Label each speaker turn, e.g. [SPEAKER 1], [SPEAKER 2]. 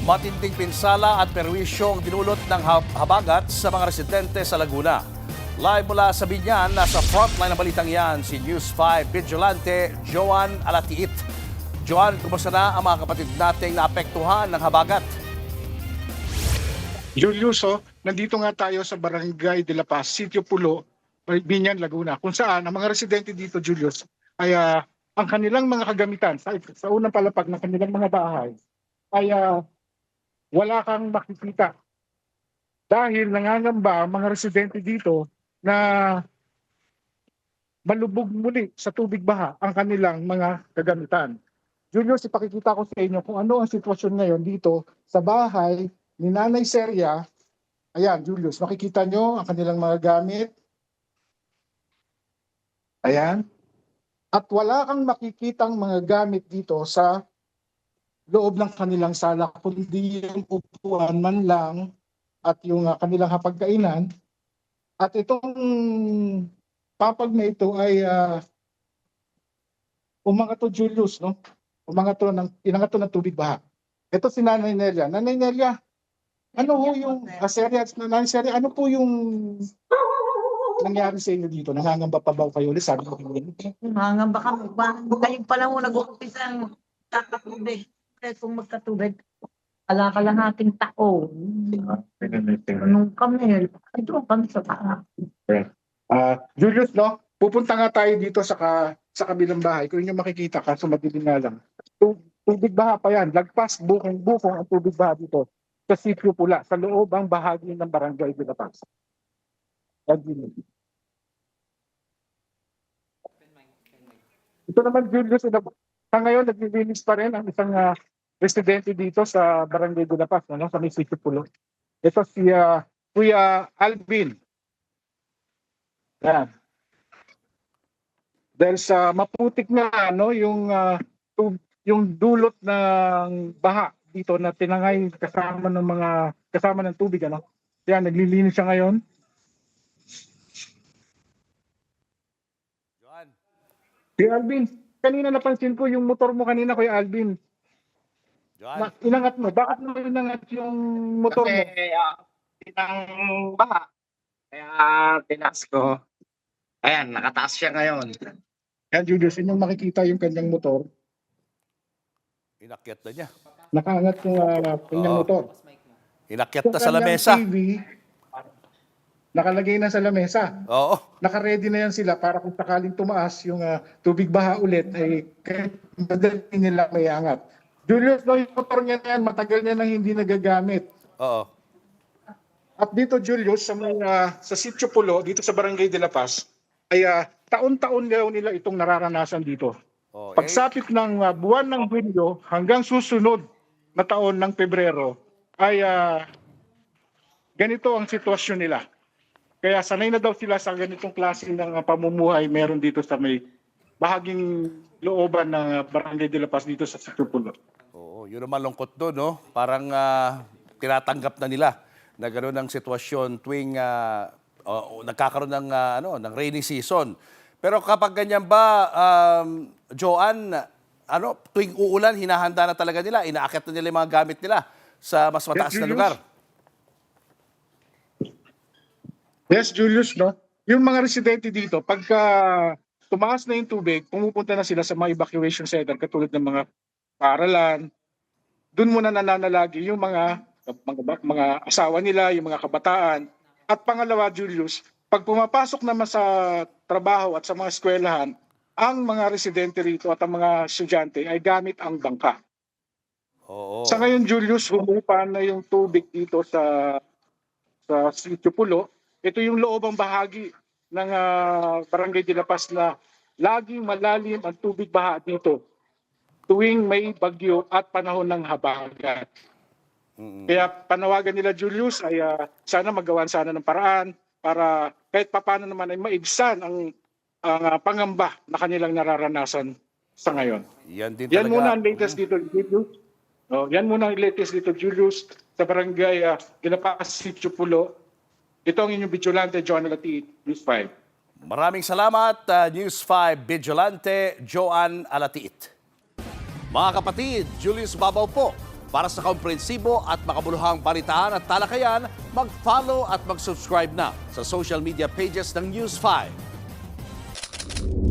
[SPEAKER 1] Matinding pinsala at perwisyo ang dinulot ng habagat sa mga residente sa Laguna. Live mula sa Binyan, nasa frontline ng balitang yan si News 5 Vigilante Joan Alatiit. Joan, kumusta na ang mga kapatid nating naapektuhan ng habagat?
[SPEAKER 2] Julius, nandito nga tayo sa Barangay de la Paz, Sitio Pulo, Binyan, Laguna, kung saan ang mga residente dito, Julius, ay ang kanilang mga kagamitan sa unang palapag ng kanilang mga bahay ay wala kang makikita. Dahil nangangamba ang mga residente dito na malubog muli sa tubig baha ang kanilang mga kagamitan. Julius, ipakikita ko sa inyo kung ano ang sitwasyon ngayon dito sa bahay ni Nanay Seria. Ayan, Julius, makikita nyo ang kanilang mga gamit. Ayan. At wala kang makikitang mga gamit dito sa loob ng kanilang sala, kundi yung upuan man lang at yung kanilang hapagkainan. At itong papag na ito ay umangato, Julius, no? Inangato ng tubig baha. Ito si Nanay Nelia. Nanay Nelia, ano po yung Nanay Seria, ano po yung nangyari sa inyo dito? Nangangamba pa ba kayo? Sabi ko,
[SPEAKER 3] Nangangamba kami. Kayo pa lang mo nag-umpisa ang tatapubig. Kung magkatubig, kalahating taon. Anong kami? Ito kami sa taas.
[SPEAKER 2] Julius, no? Pupunta nga tayo dito sa kabilang bahay. Kung inyo makikita, kaso madilim nga lang. Tubig baha pa yan. Lagpas, bukong ang tubig baha dito sa Sitio Pula, sa loob ang bahagi ng Barangay de la Paz. Ito naman, Julius, sa ngayon, naglilinis pa rin ang isang residente dito sa Barangay de la Paz, sa may Sitio Pulo. Ito si Kuya Alvin. Yan. Dahil sa maputik na yung dulot ng baha dito na tinangay kasama ng tubig, Yan, naglilinis siya ngayon.
[SPEAKER 1] Joan.
[SPEAKER 2] Kuya Alvin, kanina napansin ko yung motor mo kanina, Kuya Alvin.
[SPEAKER 1] Joan.
[SPEAKER 2] Inangat mo. Bakit mo inangat yung motor mo?
[SPEAKER 4] Kasi tinang baha. Kaya tinaas ko. Ayan, nakataas siya ngayon.
[SPEAKER 2] Yan, Julius, inyong makikita yung kanyang motor.
[SPEAKER 1] Inakyat na niya.
[SPEAKER 2] Nakaangat yung kanyang
[SPEAKER 1] Oo.
[SPEAKER 2] motor.
[SPEAKER 1] Inakyat na
[SPEAKER 2] Yung
[SPEAKER 1] sa
[SPEAKER 2] kanyang
[SPEAKER 1] lamesa.
[SPEAKER 2] TV, nakalagay na sa lamesa.
[SPEAKER 1] Oo.
[SPEAKER 2] Naka-ready na yan sila para kung sakaling tumaas yung tubig baha ulit, ay kahit madali nila may angat. Julius, yung motor niya na yan, matagal niya nang hindi nagagamit.
[SPEAKER 1] Oo.
[SPEAKER 2] At dito, Julius, sa Sitio Pulo, dito sa Barangay de la Paz, ay taon-taon nila itong nararanasan dito.
[SPEAKER 1] Oh,
[SPEAKER 2] Pagsapit ng buwan ng Hulyo hanggang susunod na taon ng Pebrero, ay ganito ang sitwasyon nila. Kaya sanay na daw sila sa ganitong klase ng pamumuhay meron dito sa may bahaging looban ng Barangay de la Paz dito sa Sitio Pulo.
[SPEAKER 1] Oo, yun naman lungkot doon, no? Parang tinatanggap na nila na gano'n ang sitwasyon tuwing nagkakaroon ng rainy season. Pero kapag ganyan ba, Joan, tuwing uulan, hinahanda na talaga nila, inaakyat na nila yung mga gamit nila sa mas mataas na
[SPEAKER 2] Julius.
[SPEAKER 1] lugar.
[SPEAKER 2] Yes, Julius, no? Yung mga residente dito, pagka tumaas na yung tubig, pumupunta na sila sa mga evacuation center katulad ng mga paaralan. Doon muna nananalagi yung mga asawa nila, yung mga kabataan. At pangalawa, Julius, pag pumapasok naman sa trabaho at sa mga eskwelahan, ang mga residente rito at ang mga estudyante ay gamit ang bangka.
[SPEAKER 1] Oo.
[SPEAKER 2] Sa ngayon, Julius, humupa na yung tubig dito sa Sitio Pulo. Ito yung loobang bahagi ng Barangay de la Paz na laging malalim ang tubig baha dito tuwing may bagyo at panahon ng habagat. Kaya panawagan nila, Julius, ay sana magawan sana ng paraan para kahit papano naman ay maibsan ang pangamba na kanilang nararanasan sa ngayon.
[SPEAKER 1] Yan din
[SPEAKER 2] Yan
[SPEAKER 1] talaga.
[SPEAKER 2] muna ang latest dito, Julius. Yan muna ang latest dito, Julius, sa Barangay de la Paz, Sitio Pulo. Ito ang inyong Vigilante, Joan Alatiit, News 5.
[SPEAKER 1] Maraming salamat, News 5 Vigilante Joan Alatiit. Mga kapatid, Julius Babaw po. Para sa komprehensibo at makabuluhang balitaan at talakayan, mag-follow at mag-subscribe na sa social media pages ng News 5.